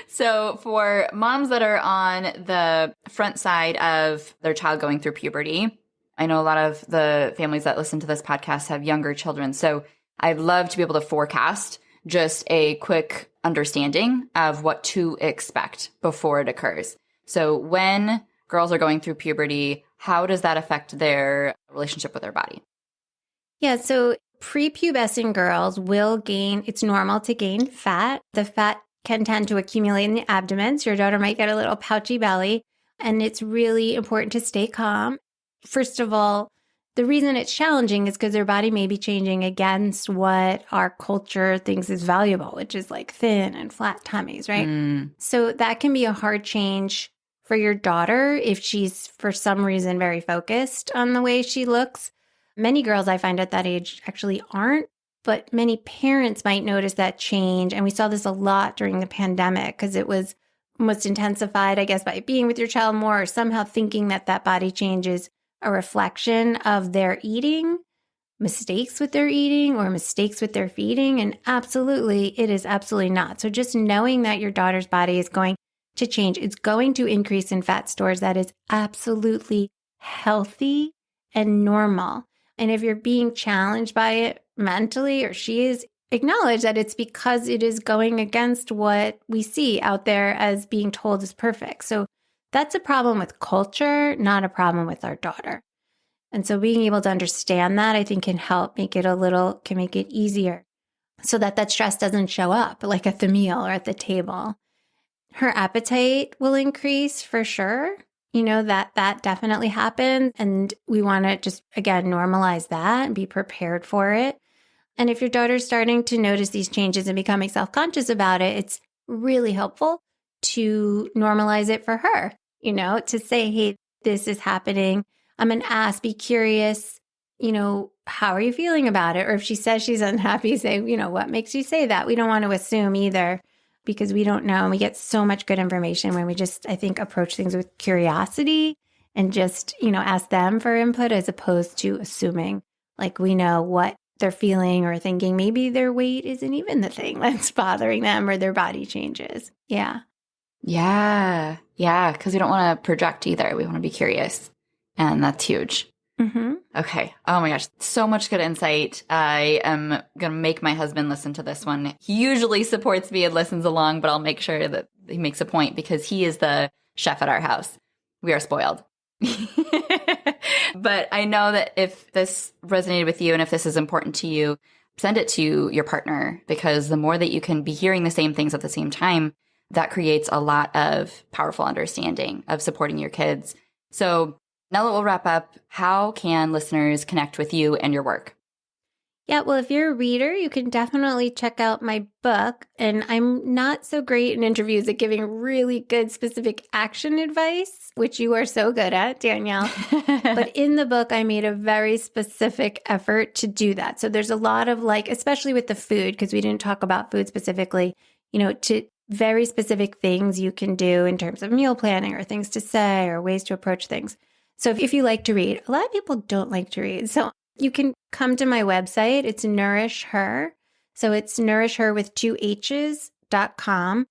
[SPEAKER 2] So for moms that are on the front side of their child going through puberty, I know a lot of the families that listen to this podcast have younger children. So I'd love to be able to forecast just a quick understanding of what to expect before it occurs. So when girls are going through puberty, how does that affect their relationship with their body?
[SPEAKER 1] Yeah, so prepubescent girls will gain, it's normal to gain fat. The fat can tend to accumulate in the abdomen. So your daughter might get a little pouchy belly. And it's really important to stay calm. First of all, the reason it's challenging is because their body may be changing against what our culture thinks is valuable, which is like thin and flat tummies, right? So that can be a hard change for your daughter if she's for some reason very focused on the way she looks. Many girls I find at that age actually aren't, but many parents might notice that change. And we saw this a lot during the pandemic because it was most intensified, I guess, by being with your child more or somehow thinking that body change is a reflection of their eating. mistakes with their eating or mistakes with their feeding. And absolutely, it is absolutely not. So just knowing that your daughter's body is going to change, it's going to increase in fat stores, that is absolutely healthy and normal. And if you're being challenged by it mentally, or she is, acknowledge that it's because it is going against what we see out there as being told is perfect. So that's a problem with culture, not a problem with our daughter. And so being able to understand that, I think, can help make it can make it easier so that that stress doesn't show up like at the meal or at the table. Her appetite will increase for sure. That definitely happens. And we want to just, again, normalize that and be prepared for it. And if your daughter's starting to notice these changes and becoming self-conscious about it, it's really helpful to normalize it for her, to say, hey, this is happening. I'm going to ask, be curious, how are you feeling about it? Or if she says she's unhappy, say, what makes you say that? We don't want to assume either, because we don't know. And we get so much good information when we just, I think, approach things with curiosity and just, ask them for input as opposed to assuming like we know what they're feeling or thinking maybe their weight isn't even the thing that's bothering them or their body changes. Yeah.
[SPEAKER 2] Yeah. Yeah. Because we don't want to project either. We want to be curious. And that's huge.
[SPEAKER 1] Mm-hmm.
[SPEAKER 2] Okay. Oh my gosh. So much good insight. I am going to make my husband listen to this one. He usually supports me and listens along, but I'll make sure that he makes a point because he is the chef at our house. We are spoiled. But I know that if this resonated with you and if this is important to you, send it to your partner, because the more that you can be hearing the same things at the same time, that creates a lot of powerful understanding of supporting your kids. So now that we'll wrap up, how can listeners connect with you and your work?
[SPEAKER 1] Yeah, well, if you're a reader, you can definitely check out my book. And I'm not so great in interviews at giving really good specific action advice, which you are so good at, Danielle. But in the book, I made a very specific effort to do that. So there's a lot of especially with the food, because we didn't talk about food specifically, to very specific things you can do in terms of meal planning or things to say or ways to approach things. So if you like to read, a lot of people don't like to read. So you can come to my website. It's Nourish Her. So it's nourishher with 2 H's.com.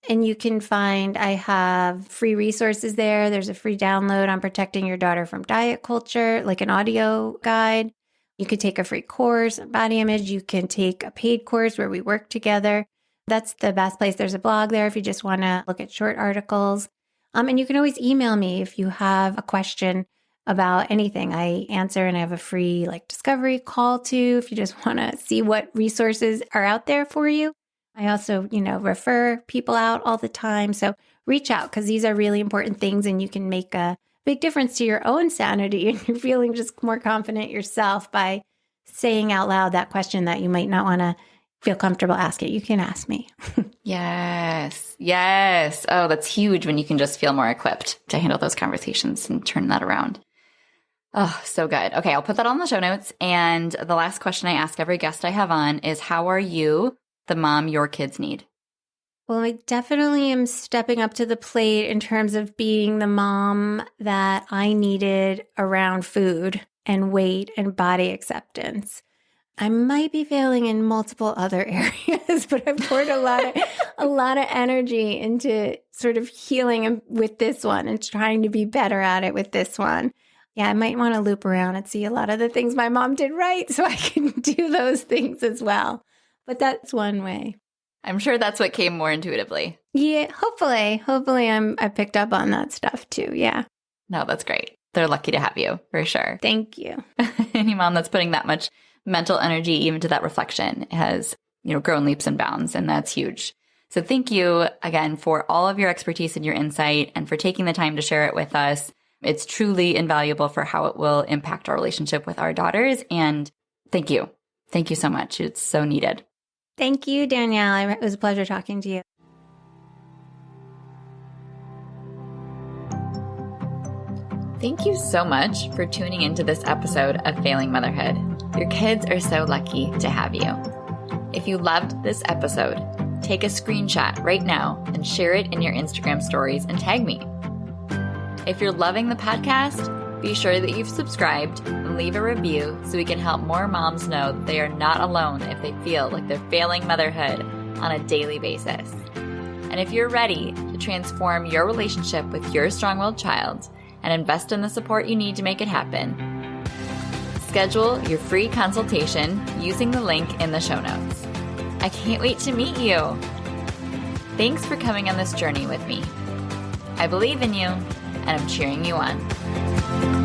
[SPEAKER 1] And you can find, I have free resources there. There's a free download on protecting your daughter from diet culture, like an audio guide. You could take a free course on body image. You can take a paid course where we work together. That's the best place. There's a blog there if you just want to look at short articles. And you can always email me if you have a question about anything. I answer, and I have a free discovery call too if you just want to see what resources are out there for you. I also, refer people out all the time. So reach out, because these are really important things and you can make a big difference to your own sanity and you're feeling just more confident yourself by saying out loud that question that you might not want to feel comfortable asking. You can ask me.
[SPEAKER 2] Yes. Yes. Oh, that's huge when you can just feel more equipped to handle those conversations and turn that around. Oh, so good. Okay, I'll put that on the show notes. And the last question I ask every guest I have on is, how are you the mom your kids need?
[SPEAKER 1] Well, I definitely am stepping up to the plate in terms of being the mom that I needed around food and weight and body acceptance. I might be failing in multiple other areas, but I've poured a lot of energy into sort of healing with this one and trying to be better at it with this one. Yeah, I might want to loop around and see a lot of the things my mom did right so I can do those things as well. But that's one way.
[SPEAKER 2] I'm sure that's what came more intuitively.
[SPEAKER 1] Yeah, hopefully I picked up on that stuff too. Yeah.
[SPEAKER 2] No, that's great. They're lucky to have you, for sure.
[SPEAKER 1] Thank you.
[SPEAKER 2] Any mom that's putting that much mental energy even to that reflection has, grown leaps and bounds, and that's huge. So thank you again for all of your expertise and your insight and for taking the time to share it with us. It's truly invaluable for how it will impact our relationship with our daughters. And thank you. Thank you so much. It's so needed.
[SPEAKER 1] Thank you, Danielle. It was a pleasure talking to you.
[SPEAKER 2] Thank you so much for tuning into this episode of Failing Motherhood. Your kids are so lucky to have you. If you loved this episode, take a screenshot right now and share it in your Instagram stories and tag me. If you're loving the podcast, Be sure that you've subscribed and leave a review so we can help more moms know that they are not alone if they feel like they're failing motherhood on a daily basis. And if you're ready to transform your relationship with your strong-willed child and invest in the support you need to make it happen, schedule your free consultation using the link in the show notes. I can't wait to meet you. Thanks for coming on this journey with me. I believe in you, and I'm cheering you on.